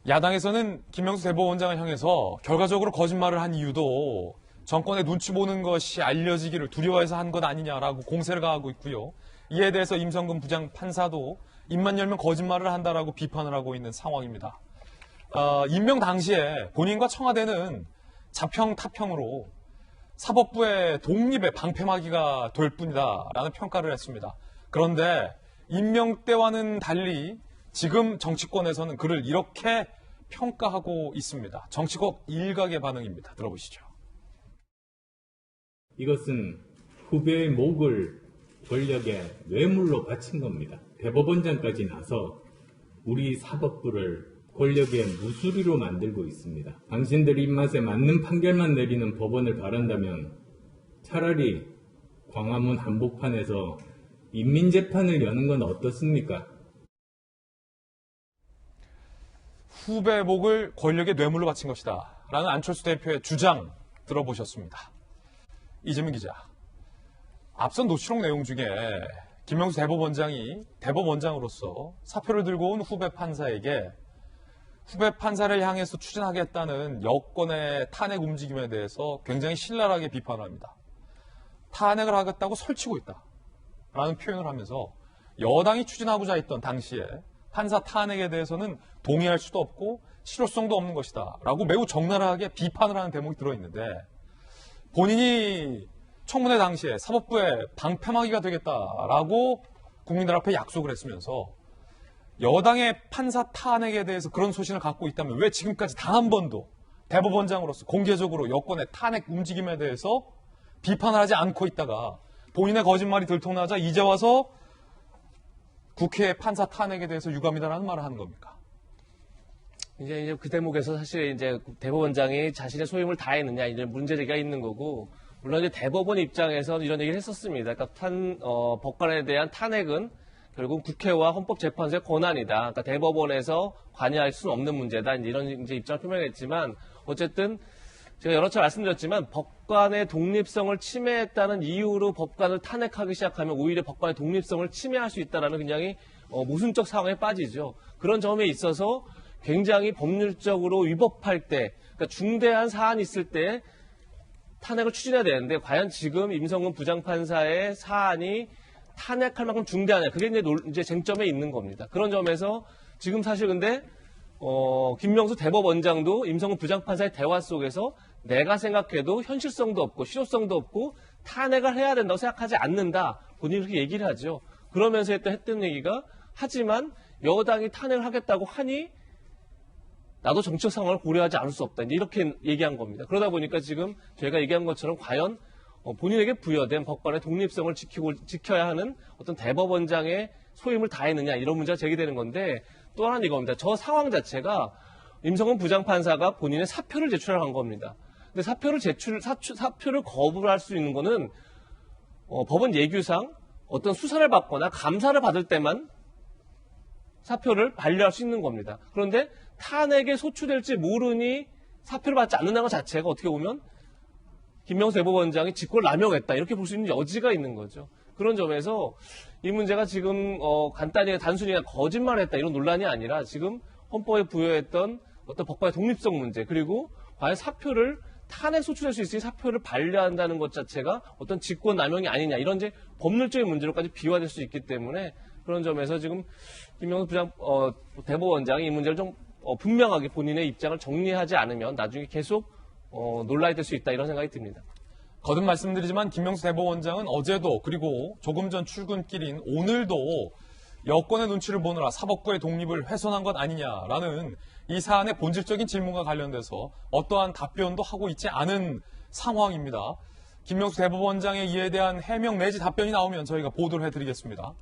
야당에서는 김명수 대법원장을 향해서 결과적으로 거짓말을 한 이유도 정권의 눈치 보는 것이 알려지기를 두려워해서 한 것 아니냐라고 공세를 가하고 있고요. 이에 대해서 임성근 부장판사도 입만 열면 거짓말을 한다라고 비판을 하고 있는 상황입니다. 임명 당시에 본인과 청와대는 자평 타평으로 사법부의 독립에 방패막이가 될 뿐이다라는 평가를 했습니다. 그런데 임명 때와는 달리 지금 정치권에서는 그를 이렇게 평가하고 있습니다. 정치권 일각의 반응입니다. 들어보시죠. 이것은 후배의 목을 권력의 뇌물로 바친 겁니다. 대법원장까지 나서 우리 사법부를 권력의 무수리로 만들고 있습니다. 당신들 입맛에 맞는 판결만 내리는 법원을 바란다면 차라리 광화문 한복판에서 인민재판을 여는 건 어떻습니까? 후배 목을 권력의 뇌물로 바친 것이다 라는 안철수 대표의 주장 들어보셨습니다. 이재명 기자, 앞선 노치록 내용 중에 김명수 대법원장이 대법원장으로서 사표를 들고 온 후배 판사에게 후배 판사를 향해서 추진하겠다는 여권의 탄핵 움직임에 대해서 굉장히 신랄하게 비판을 합니다. 탄핵을 하겠다고 설치고 있다라는 표현을 하면서 여당이 추진하고자 했던 당시에 판사 탄핵에 대해서는 동의할 수도 없고 실효성도 없는 것이다 라고 매우 적나라하게 비판을 하는 대목이 들어있는데, 본인이 청문회 당시에 사법부의 방패막이가 되겠다라고 국민들 앞에 약속을 했으면서 여당의 판사 탄핵에 대해서 그런 소신을 갖고 있다면 왜 지금까지 단 한 번도 대법원장으로서 공개적으로 여권의 탄핵 움직임에 대해서 비판을 하지 않고 있다가 본인의 거짓말이 들통나자 이제 와서 국회의 판사 탄핵에 대해서 유감이다라는 말을 하는 겁니까? 이제 그 대목에서 사실 이제 대법원장이 자신의 소임을 다했느냐 이제 문제가 있는 거고, 물론 이제 대법원 입장에서는 이런 얘기를 했었습니다. 그러니까 법관에 대한 탄핵은 결국 국회와 헌법재판소의 권한이다. 그러니까 대법원에서 관여할 수는 없는 문제다. 이런 이제 입장을 표명했지만, 어쨌든 제가 여러 차례 말씀드렸지만 법관의 독립성을 침해했다는 이유로 법관을 탄핵하기 시작하면 오히려 법관의 독립성을 침해할 수 있다는 굉장히 모순적 상황에 빠지죠. 그런 점에 있어서 굉장히 법률적으로 위법할 때, 그러니까 중대한 사안이 있을 때 탄핵을 추진해야 되는데 과연 지금 임성근 부장판사의 사안이 탄핵할 만큼 중대하냐, 그게 이제 쟁점에 있는 겁니다. 그런 점에서 지금 사실 근데 김명수 대법원장도 임성근 부장판사의 대화 속에서 내가 생각해도 현실성도 없고 실효성도 없고 탄핵을 해야 된다고 생각하지 않는다, 본인이 그렇게 얘기를 하죠. 그러면서 했던 얘기가, 하지만 여당이 탄핵을 하겠다고 하니 나도 정치적 상황을 고려하지 않을 수 없다, 이렇게 얘기한 겁니다. 그러다 보니까 지금 저희가 얘기한 것처럼 과연 본인에게 부여된 법관의 독립성을 지켜야 하는 어떤 대법원장의 소임을 다했느냐, 이런 문제가 제기되는 건데, 또 하나는 이겁니다. 저 상황 자체가 임성근 부장판사가 본인의 사표를 제출한 겁니다. 근데 사표를 거부를 할 수 있는 거는 법원 예규상 어떤 수사를 받거나 감사를 받을 때만 사표를 반려할 수 있는 겁니다. 그런데 탄핵에 소추될지 모르니 사표를 받지 않는다는 것 자체가 어떻게 보면 김명수 대법원장이 직권을 남용했다, 이렇게 볼 수 있는 여지가 있는 거죠. 그런 점에서 이 문제가 지금 간단히 단순히 거짓말했다 이런 논란이 아니라 지금 헌법에 부여했던 어떤 법관의 독립성 문제, 그리고 과연 사표를 탄핵 소추될 수 있으니 사표를 반려한다는 것 자체가 어떤 직권 남용이 아니냐, 이런 이제 법률적인 문제로까지 비화될 수 있기 때문에, 그런 점에서 지금 김명수 대법원장이 이 문제를 좀 분명하게 본인의 입장을 정리하지 않으면 나중에 계속 논란이 될 수 있다, 이런 생각이 듭니다. 거듭 말씀드리지만 김명수 대법원장은 어제도, 그리고 조금 전 출근길인 오늘도 여권의 눈치를 보느라 사법부의 독립을 훼손한 것 아니냐라는 이 사안의 본질적인 질문과 관련돼서 어떠한 답변도 하고 있지 않은 상황입니다. 김명수 대법원장의 이에 대한 해명 내지 답변이 나오면 저희가 보도를 해드리겠습니다.